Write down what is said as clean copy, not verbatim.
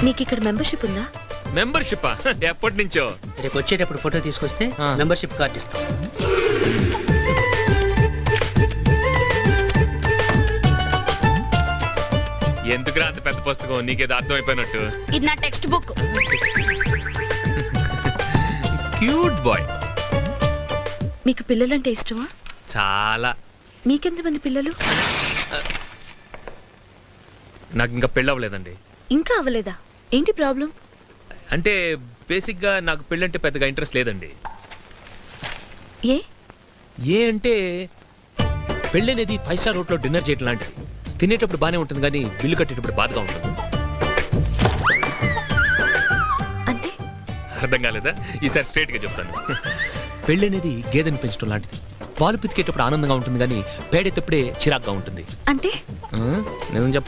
మీకు ఇక్కడ మెంబర్షిప్ ఉందా? మెంబర్షిప్ ఎప్పటి నుంచో. రేపు వచ్చేటప్పుడు ఫోటో తీసుకొస్తే మెంబర్షిప్ కార్డు ఇస్తాం. ఎందుకురా అంత పెద్ద పుస్తకం, నీకేదో అర్థం అయిపోయినట్టు. ఇది నా టెక్స్ట్ బుక్. Cute boy. మీకు పిల్లలంటే ఇష్టమా? చాలా. మీకెంతమంది పిల్లలు? నాకు ఇంకా పెళ్ళవలేదండి. ఇంకా అవ్వలేదా? ఏంటి ప్రాబ్లం? అంటే బేసిక్గా నాకు పెళ్ళంటే పెద్దగా ఇంట్రెస్ట్ లేదండి. ఏ అంటే పెళ్ళి అనేది 5 స్టార్ హోటల్లో డిన్నర్ చేయడం లాంటిది. తినేటప్పుడు బాగానే ఉంటుంది కానీ బిల్లు కట్టేటప్పుడు బాధగా ఉంటుంది. అంటే అర్థం కాలేదా? ఈసారి స్ట్రైట్గా చెప్తాను. పెళ్ళి అనేది గేదెని పెంచడం లాంటిది. పాలు పితికేటప్పుడు ఆనందంగా ఉంటుంది కానీ పేడేటప్పుడే చిరాగ్గా ఉంటుంది. అంటే నిజం చెప్ప